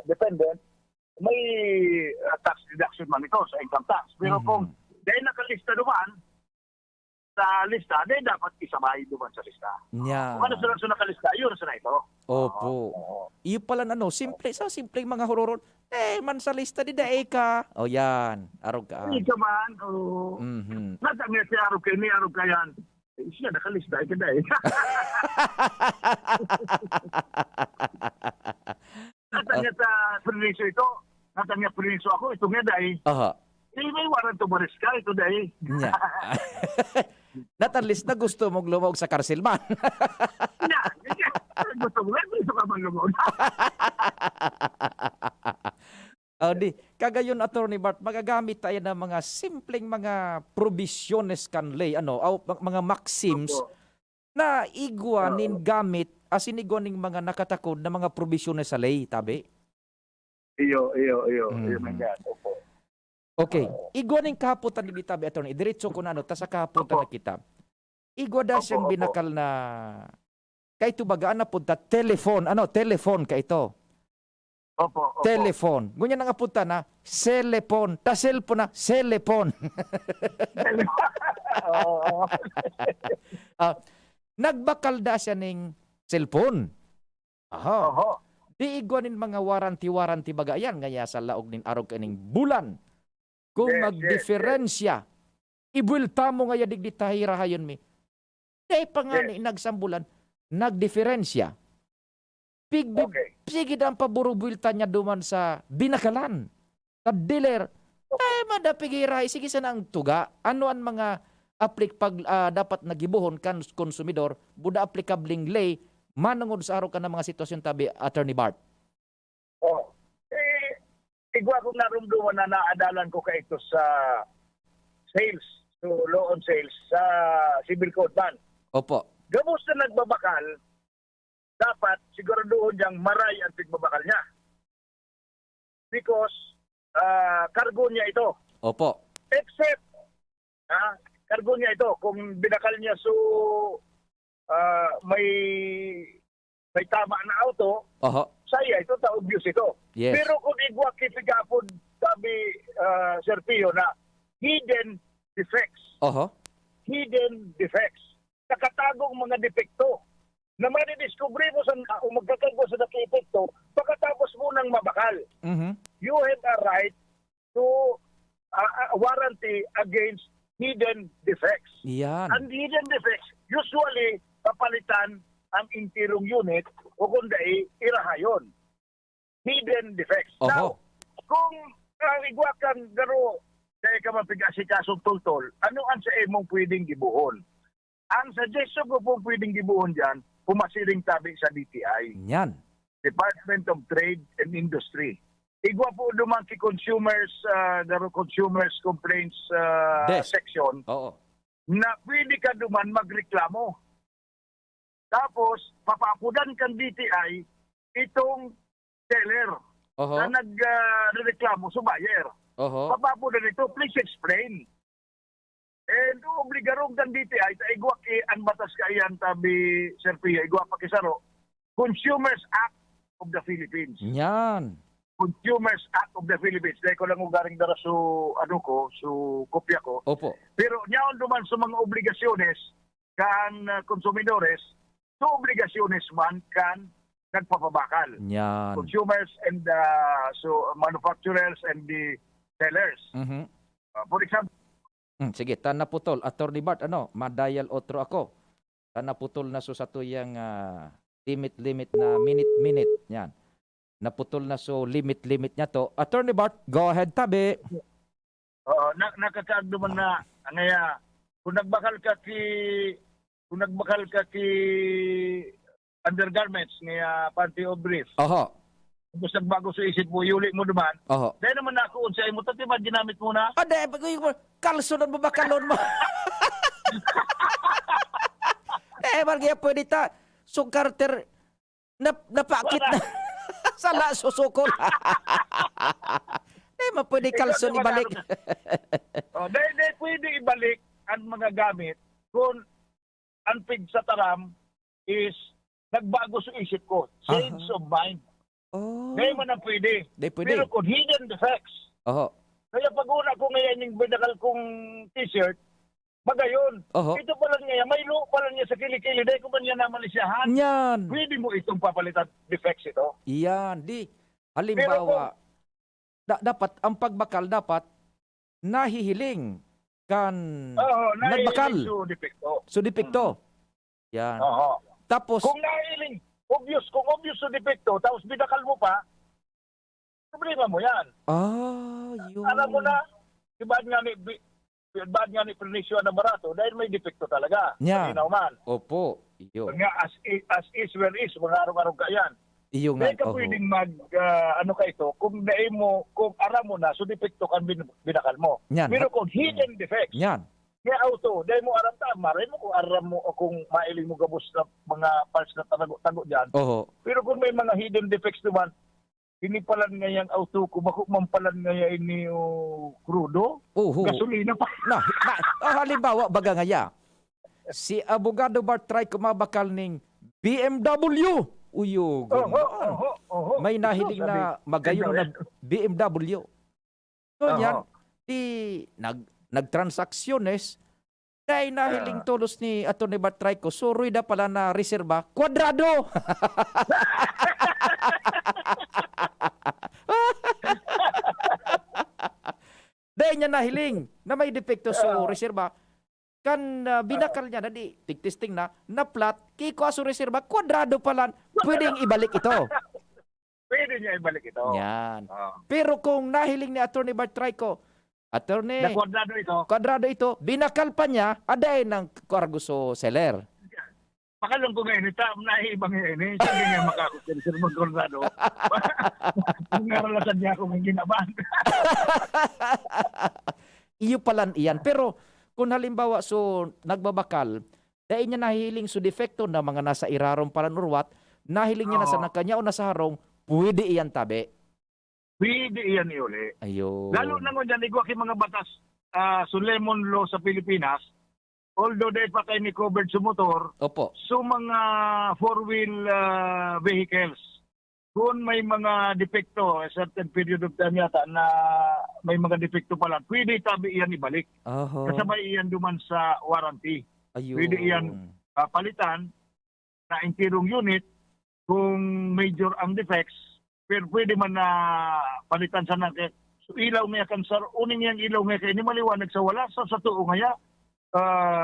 dependent, may tax deduction man ito sa income tax. Pero kung dahil nakalista duman, sa lista, dahil dapat isabay duman sa lista. Nya. Kung ano sa nakalista, yun sa na ito. Opo. Iyo pala simple mga hororon. Man sa lista di dae ka. O yan, arog ka. Hindi ka man, natangya si arog kayo, ni arog kayan. Siya nakalista, ika dae. Natangya sa permiso ito, natangya permiso ako, ito nga dae. Aha. May warrant to baris ka, ito dae. Nya. Not at least na gusto mong lumog sa karsil man. Gusto ka man lumog. Kagayon Attorney Bart, magagamit tayo ng mga simpleng mga provisiones kanlay, mga maxims na igwanin gamit as inigwaning mga nakatakod na mga provisiones sa lay, tabi? Iyo, manyan. Opo. Okay. Igwaning kahaputan ni Bitabi Attorney. Diretso ko na ta sa kahaputan na kita. Igwa da siyang binakal na kay tubagaan na punta telephone. Telephone ka ito. Opo. Telephone. Ganyan nga punta na cellphone. Ta cellphone na cellphone. Nagbakal da siya ning cellphone. Aha. Di igwanin mga warranty bagayan ngaya sa laog nin arog kaning bulan. Kung magdiferensya, ibulta mo nga yadig di tahirahayon mi. Kaya pa nga ni nagsambulan, nagdiferensya. Sige ang paburubulta niya duman sa binakalan. Sa dealer, madapigirahay, sige sana ang tuga. Ano ang mga dapat nagibuhon kan konsumidor, buda applicabling lay, manungod sa araw ka ng mga sitwasyon tabi, Attorney Bart. Igwa kong narumduman na naadalan ko ka ito sa sales, so law on sales, sa civil code man. Opo. Gamos na nagbabakal, dapat siguraduhin niyang maray ang pagbabakal niya. Because cargo niya ito. Opo. Except, cargo niya ito. Kung binakal niya may tama na auto, saya ito, obvious ito. Yes. Pero kung igwa kipigapon, sabi Sir Pio na hidden defects. Hidden defects. Nakatagong mga depekto na madidiscovery mo o magkakagwa sa nakipekto pagkatapos mo nang mabakal. You have a right to warranty against hidden defects. Yan. And hidden defects, usually, papalitan ang intirong unit o kundi irahayon. Hidden defects. Now, kung igwakan garo dahil ka mapigasikasong tultol, ano ang sa imong pwedeng gibuhon? Ang suggestion ko po pwedeng gibuhon dyan, pumasiring tabi sa DTI. Yan. Department of Trade and Industry. Igwa po duman ki consumers, consumers complaints section na pwede ka duman magreklamo. Tapos, papapudan kang DTI itong seller na nagreklamo sa buyer. Papapudan ito, please explain. And obligarong kang DTI, sa igwa ki ang batas kaiyan tabi, Sir Pia, igwa pa kisaro, Consumers Act of the Philippines. Yan. Consumers Act of the Philippines. Dahil ko lang ugaring dara so kopya ko. Opo. Pero nyaon duman sa mga obligasyones kan konsumidores, so obligasyones man kan nagpapabakal. Yan. Consumers and so manufacturers and the sellers. For example, Sige, tan naputol. Attorney Bart, madial otro ako. Tan naputol na so sa tuyang limit na minute. Yan. Naputol na so limit niya to. Attorney Bart, go ahead tabi. Nakakaagdo man na ngaya kung nagbakal ka ki undergarments ngaya panty o brief. Oho. Kung nagbago sa isip mo, yuli mo duman. Oho. Dahil naman ako unsay mo tatibad ginamit mo na. Ade, kalso na babakalon mo. Margaya pwede ta. So Carter, napakit na. Sala susukol. Pwede kalso ibalik. Dahil pwede ibalik ang mga gamit kung ang pig sa taram is nagbago sa isip ko. Change of mind. Dahil man ang pwede. Pero kung hidden defects. Kaya pag una ko ngayon yung binakal kong t-shirt, magayon. Ito pala niya, may look pala niya sa kilikili. Dahil ko ba niya naman siyahan? Yan. Pwede mo itong papalitan defects ito. Yan. Halimbawa, dapat, ang pagbakal dapat, nahihiling kan nagbakal. So depekto. Yan. Tapos, kung nahihiling, obvious so depekto, tapos binakal mo pa, problema mo yan. Yun. Alam mo na, bad nga ni pernisyo na barato dahil may depekto talaga. Yan. Man. Opo. Iyo. Nga as is where is, mga araw-araw ka yan. Iyo nga. Dahil ka pwedeng kung dahil mo, kung aram mo na, so depekto kan binakal mo. Yan. Pero kung hidden defects, yan. Kaya auto, dahil mo aram tama, rin mo kung aram mo o kung mailing mo gabos na mga parts na tago dyan. Pero kung may mga hidden defects naman, hinipalan nga yung auto, kumakumampalan nga yung crudo, gasolina pa. Halimbawa, baga nga ya, si Abogado Bart try kumabakal ning BMW. Uyog. May nahiling na magayon na BMW. So yan, nagtransaksyones, dahil nahiling tulos ni Atty. Bart Trico, suroy na pala na reserba, kwadrado! Dahil niya nahiling na may depekto sa reserba, kan binakal niya na tigtisting na flat, kiko aso reserba, kwadrado pala, pwedeng ibalik ito. Pwede niya ibalik ito. Yan. Pero kung nahiling ni Atty. Bart Trico, Attorney, kwadrado ito, binakal pa niya, aday ng Carguso seller. Pakalong ko ngayon, naibang ngayon, sabi niya makakusirisir mo kwadrado. Ngaralasan niya akong ginaban. Iyo palan iyan. Pero kung halimbawa nagbabakal, dahil niya nahiling defekto na mga nasa irarong palanurwat, nahiling niya na sa nakanya o nasa harong, pwede iyan tabi. Pwede iyan iuli. Ayun. Lalo na mo dyan, igwa mga batas Sulemon Law sa Pilipinas, although dahil pa kayo ni covered sa motor, so mga four-wheel vehicles, kung may mga depekto, a certain period of time yata na may mga depekto pala, pwede tabi iyan ibalik. Kasabay iyan duman sa warranty. Ayun. Pwede iyan palitan na intirong unit kung major ang defects, pero pwede man na palitan sa nakit. So ilaw nga kan sir, uning yang ilaw nga kay ni maliwanag sa wala sa tuo nga ya.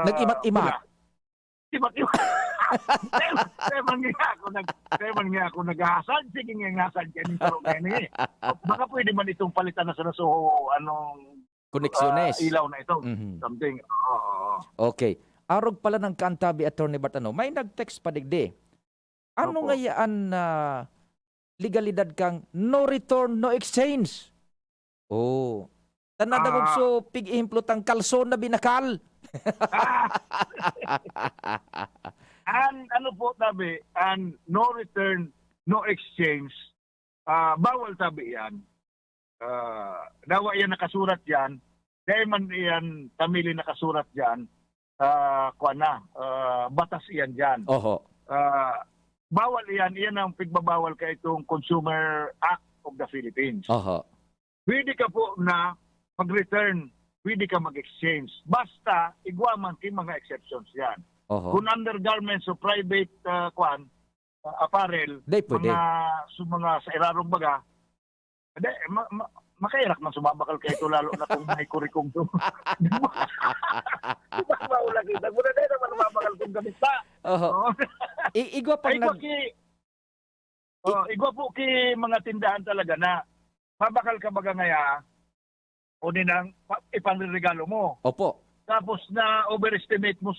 Nag-imat-imat. Imat-imat. Teman nga ako naghahasad, sige nga ngasad kaya ni taro nga ni. Baka pwede man itong palitan na sa koneksyones. Ilaw na ito. Something. Okay. Arog pala ng kantabi, Atty. Bart, may nag-text pa digdi. Ano nga yan legalidad kang no return, no exchange? Tanadagog so pig-implo tang kalson na binakal. Ano po tabi, no return, no exchange, bawal tabi yan. Dawa yan nakasurat yan, dahil man yan tamili nakasurat yan, batas yan dyan. Bawal yan ang pigbabawal ka itong Consumer Act of the Philippines. Pwede ka po na mag-return, pwede ka mag-exchange. Basta, igwaman kin mga exceptions yan. Kung undergarments o private apparel, mga sa irarong baga, makairak man sumabakal kayo ito lalo na kung may kurikong to. Di ba maula kita? Muna na naman sumabakal kung gamita. Oho. Igwa pang igwa po ki mga tindahan talaga na mabakal ka baga ngaya o ninang ipanregalo mo. Opo. Tapos na overestimate mo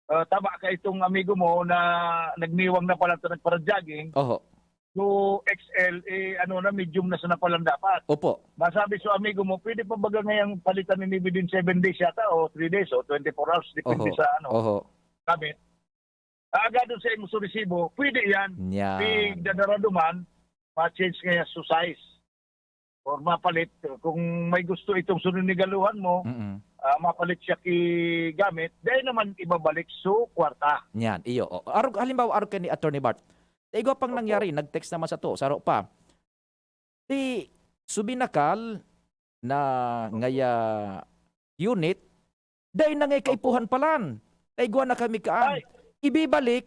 tama ka itong amigo mo na nagniwang na pala ito nagpara-jogging. Oho. So XL, medium na sana palang dapat. Opo. Masabi so amigo mo, pwede pa baga ngayang palitan ni within 7 days yata o 3 days o 24 hours. Depende sa gamit. Agad sa imo sa resibo, pwede yan. Yeah. Pig dadaraduman, ma-change kaya sa size. Or mapalit. Kung may gusto itong sununigaluhan mo, mapalit siya gamit, dahil naman ibabalik sa kwarta. Yan, iyo. Halimbawa, arog ka ni Attorney Bart. Igwa pang nangyari, nag-text naman sa to, saro pa. Di subinakal na ngaya unit, dahil na ngay kaipuhan palan. Igwa na kami kaan. Ibibalik,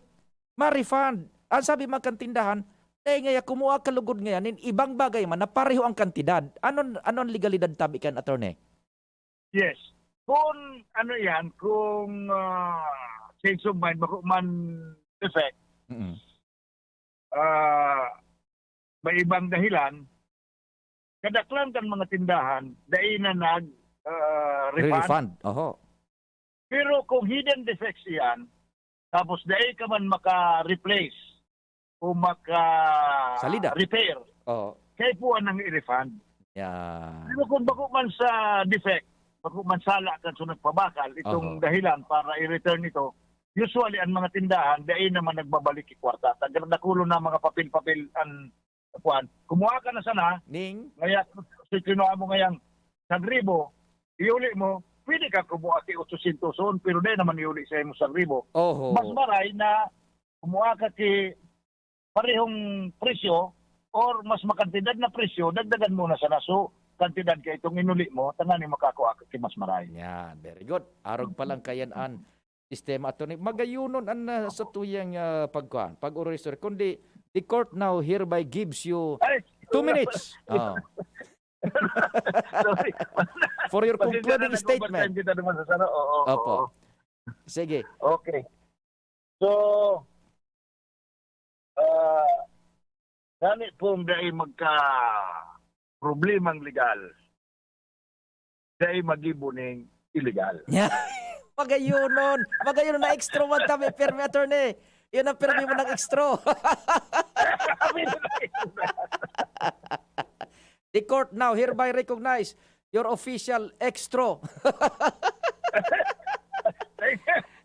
ma-refund. Ang sabi mga kantindahan, ngaya kumuha ka lugod ngayon, ibang bagay man na pareho ang kantidad. Anon legalidad tabi kan, Attorney? Yes. Kung kung change of mind, bako man defect, may ibang dahilan, kadaklan kan mga tindahan, dahil na refund. Oho. Pero kung hidden defects yan, tapos dahil ka man maka-replace o maka-repair, kaya po ang i-refund. Pero kung bako man sa defect, bako man sala kan so nagpabakal, itong dahilan para i-return ito, usually ang mga tindahan, dahil naman nagbabalik ikwarta. Nakulo na mga papel-papel ang kuan. Kumuha ka na sana, ngaya, kinuha mo ngayang 1,000, iuli mo, pwede ka kumuha ki 800 son, pero dahil naman iuli sa mo 1,000. Mas maray na kumuha ka ki parehong presyo or mas makantidad na presyo, dagdagan mo na sana. So, kantidad ka itong inuli mo, tangan makakuha ka ki mas maray. Yan, very good. Arog pa lang kayan an sistema ato ni magayunon an sa tuyang pag-ureser. Kundi the court now hereby gives you 2 minutes. For your concluding statement. Opo. Sige. Okay. So, ganit pong dahil magka-problemang legal, dahil magibuning illegal. Magayunon na extra one tabi, permi attorney. Yan ang permi mo ng extra. The court now hereby recognize your official extra.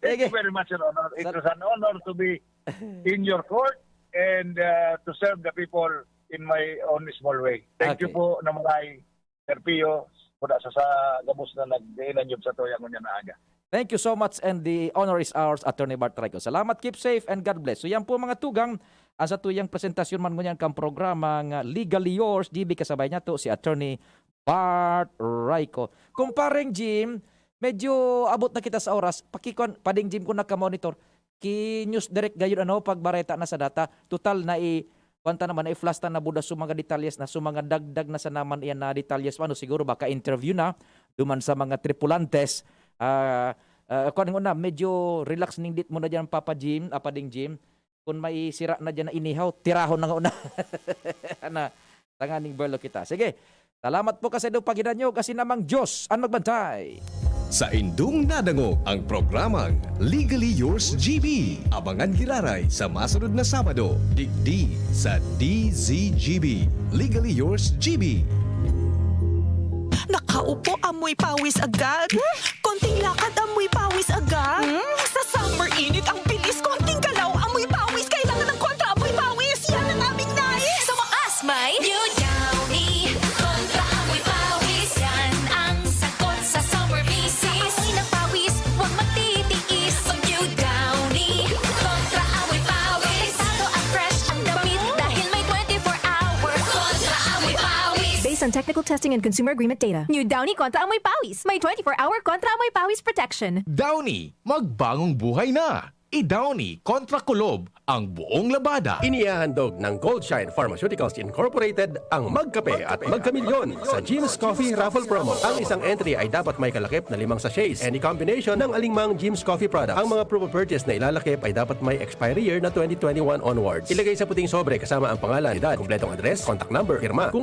Thank you very much, Your Honor. It was an honor to be in your court and to serve the people in my own small way. Thank you po na mga Serpio kuda sa gabos na nagdiinan yun sa toyang ngunya na aga. Thank you so much and the honor is ours, Attorney Bart Rico. Salamat, keep safe and God bless. So yan po mga tugang ang sa tuyang presentasyon man ngunyan kang programa nga Legally Yours, GB kasabay niya to si Attorney Bart Rico. Kumparing Jim, medyo abot na kita sa oras. Pakikon, pading Jim ko naka-monitor. Ki-news direct gayon pagbareta na sa data. Total na kwanta naman i-flash na buda sa mga detalyes na, sa mga dagdag na sa naman iyan na detalyes pa. Siguro baka interview na duman sa mga tripulantes. Kung na, medyo relax ning dit mo na dyan, Papa Jim, Apading Jim. Kung may sira na dyan na inihaw, tirahon na nga una. Na, tanganing berlo kita. Sige, salamat po kasi doon paginan nyo kasi namang Diyos ang magbantay. Sa indung nadangog ang programang Legally Yours GB. Abangan giraray sa masunod na Sabado. Digdi sa DZGB. Legally Yours GB. Nakaupo, amoy pawis agad. Konting lakad, amoy pawis agad. Sa summer init, ang bilis. Konting galaw, amoy pawis. Kailangan ng kontra, amoy pawis. Yan ang aming nais. Sa wakas, may New Downy. Kontra, amoy pawis. Yan ang sagot sa summer bisis. Amoy ng pawis, huwag matitiis. Pag New Downy. Kontra, amoy pawis. Pesado at fresh ang damit dahil may 24 hours. Kontra, amoy pawis. Based on technical testing and consumer agreement data. New Downy Kontra Amoy Pawis. May 24-hour Kontra Amoy Pawis protection. Downy, magbagong buhay na. i-Downy kontra Kulob ang buong labada. Inihahandog ng Goldshine Pharmaceuticals Incorporated ang Magkape at Magkamilyon sa Jim's Coffee Raffle Promo. Ang isang entry ay dapat may kalakip na 5 sachets. Any combination ng alingmang Jim's Coffee product. Ang mga proof of purchase na ilalakip ay dapat may expiry year na 2021 onwards. Ilagay sa puting sobre kasama ang pangalan, edad, kumpletong address, contact number, firma. Kung ano